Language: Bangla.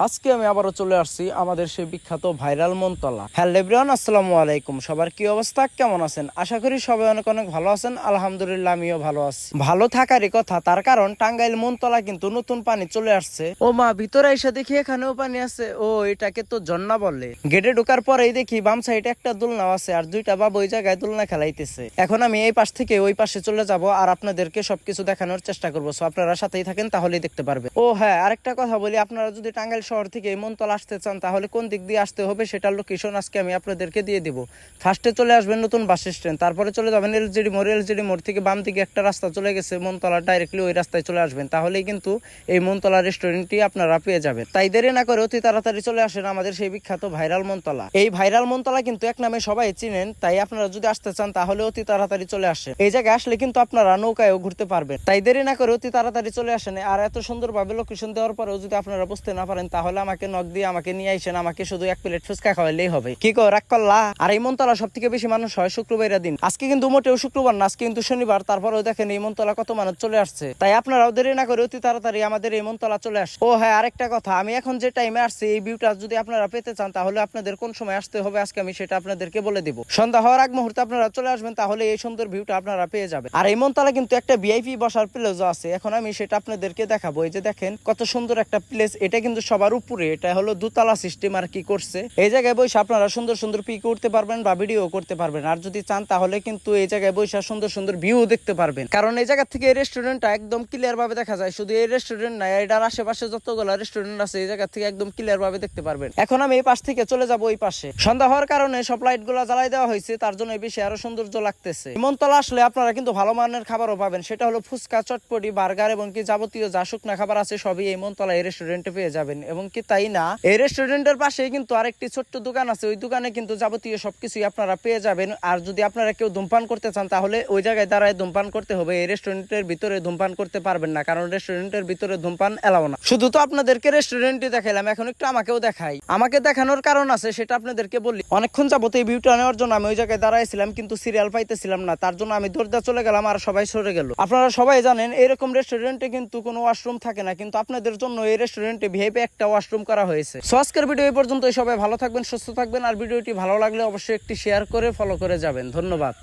আজকে আমি আবারও চলে আসছি আমাদের সেই বিখ্যাত ভাইরাল মনতলা। হ্যালো এভরিওয়ান, আসসালামু আলাইকুম। সবার কি অবস্থা, কেমন আছেন? আশা করি সবাই অনেক অনেক ভালো আছেন। আলহামদুলিল্লাহ আমিও ভালো আছি। ভালো থাকারই কথা, তার কারণ টাঙ্গাইল মনতলা কিন্তু নতুন পানি চলে আসছে। ও মা, ভিতরে এসে দেখি এখানেও পানি আছে। ও, এটাকে তো ঝর্ণা বলে। গেটে ঢোকার পরেই দেখি বাম সাইডে একটা দোলনা আছে আর দুইটা বাবা ওই জায়গায় দোলনা খেলাইতেছে। এখন আমি এই পাশ থেকে ওই পাশে চলে যাব আর আপনাদেরকে সবকিছু দেখানোর চেষ্টা করবো। সো আপনারা সাথেই থাকেন, তাহলেই দেখতে পারবেন। ও হ্যাঁ, আরেকটা কথা বলি, আপনারা যদি টাঙ্গাইল শহর থেকে এই মনতলা আসতে চান তাহলে কোন দিক দিয়ে আসতে হবে সেটার লোকেশন আজকে আমি আপনাদেরকে দিয়ে দিব। ফার্স্টে চলে আসবেন নতুন বাস স্ট্যান্ড, তারপরে চলে যাবেন এলজিডি মোড়। এলজিডি মোড় থেকে বাম দিকে একটা রাস্তা চলে গেছে মনতলা, ডাইরেক্টলি ওই রাস্তায় চলে আসবেন, তাহলেই কিন্তু এই মনতলা রেস্টুরেন্টটি আপনারা পেয়ে যাবেন। তাই দেরি না করে অতি তাড়াতাড়ি চলে আসেন আমাদের সেই বিখ্যাত ভাইরাল মনতলা। এই ভাইরাল মনতলা কিন্তু এক নামে সবাই চিনেন, তাই আপনারা যদি আসতে চান তাহলে অতি তাড়াতাড়ি চলে আসেন। এই জায়গায় আসলে কিন্তু আপনারা নৌকায়ও ঘুরতে পারবেন। তাই দেরি না করে অতি তাড়াতাড়ি চলে আসেন। আর এত সুন্দরভাবে লোকেশন দেওয়ার পরেও যদি আপনারা বুঝতে না পারেন তাহলে আমাকে নক দিয়ে আমাকে নিয়ে আইসেন। আমাকে শুধু এক প্লেট ফুচকা খাওয়াইলেই হবে। কি কো, রাগ করলা? আর এই মনতলা সব থেকে বেশি মানুষ হয় শুক্রবারের দিন। আজকে কিন্তু মোটেও শুক্রবার না, আজকে কিন্তু শনিবার। তারপরেও দেখেন এই মনতলা কত মানুষ চলে আসছে। তাই আপনারাও দেরি না করে অতি তাড়াতাড়ি আমাদের এই মনতলা চলে আসে। ও হ্যাঁ, আরেকটা কথা, আমি এখন যে টাইমে আসছি এই ভিউটা যদি আপনারা পেতে চান তাহলে আপনাদের কোন সময় আসতে হবে আজকে আমি সেটা আপনাদেরকে বলে দিব। সন্ধ্যা হওয়ার আগ মুহূর্তে আপনারা চলে আসবেন, তাহলে এই সুন্দর ভিউটা আপনারা পেয়ে যাবেন। আর এই মনতলা কিন্তু একটা ভিআইপি বসার প্লেস আছে, এখন আমি সেটা আপনাদেরকে দেখাবো। এই যে দেখেন কত সুন্দর একটা প্লেস, এটা কিন্তু সবার উপরে, এটা হলো দোতলা সিস্টেম আর কি করছে। এই জায়গায় বসে আপনারা সুন্দর সুন্দর পিক করতে পারবেন বা ভিডিও করতে পারবেন। আর যদি চান তাহলে কিন্তু এই জায়গায় বসে সুন্দর সুন্দর ভিউ দেখতে পারবেন, কারণ এই জায়গা থেকে এই রেস্টুরেন্টটা একদম ক্লিয়ার ভাবে দেখা যায়। শুধু এই রেস্টুরেন্ট না, এটার আশেপাশে যতগুলো রেস্টুরেন্ট আছে এই জায়গা থেকে একদম ক্লিয়ার ভাবে দেখতে পারবেন। এখন আমি এই পাশ থেকে চলে যাব ওই পাশে। সন্ধ্যা হওয়ার কারণে সব লাইট গুলা জ্বালাই দেওয়া হয়েছে, তার জন্য বেশি আরো সৌন্দর্য লাগতেছে। মনতলা আসলে আপনারা কিন্তু ভালো মানের খাবারও পাবেন, সেটা হলো ফুচকা, চটপটি, বার্গার এবং কি যাবতীয় যা শুকনা খাবার আছে সবই এই মনতলা এই রেস্টুরেন্টে পেয়ে যাবেন। এবং কি তাই না, এই রেস্টুরেন্টের পাশে কিন্তু আরেকটি ছোট্ট দোকান আছে, ওই দোকানে কিন্তু যাবতীয় সবকিছুই আপনারা পেয়ে যাবেন। আর যদি আপনারা কেউ ধূমপান করতে চান তাহলে ওই জায়গায় দাঁড়ায় ধূমপান করতে হবে। এই রেস্টুরেন্টের ভিতরে ধূমপান করতে পারবেন না, কারণ রেস্টুরেন্টের ভিতরে ধূমপান এলাও না। শুধু তো আপনাদেরকে রেস্টুরেন্টে দেখাইলাম, এখন একটু আমাকেও দেখাই। আমাকে দেখানোর কারণ আছে, সেটা আপনাদেরকে বলি। অনেকক্ষণ যাবত এই ভিউটা নেওয়ার জন্য আমি ওই জায়গায় দাঁড়াইছিলাম, কিন্তু সিরিয়াল পাইতেছিলাম না, তার জন্য আমি দৌড়ে চলে গেলাম আর সবাই সরে গেল। আপনারা সবাই জানেন এরকম রেস্টুরেন্টে কিন্তু কোনো ওয়াশরুম থাকে না, কিন্তু আপনাদের জন্য এই রেস্টুরেন্টে ভিআইপি একটা ওয়াশরুম করা হয়েছে। সো আজকের ভিডিও এই পর্যন্ত। সবাই ভালো থাকবেন, সুস্থ থাকবেন। আর ভিডিওটি ভালো লাগলে অবশ্যই একটি শেয়ার করে ফলো করে যাবেন। ধন্যবাদ।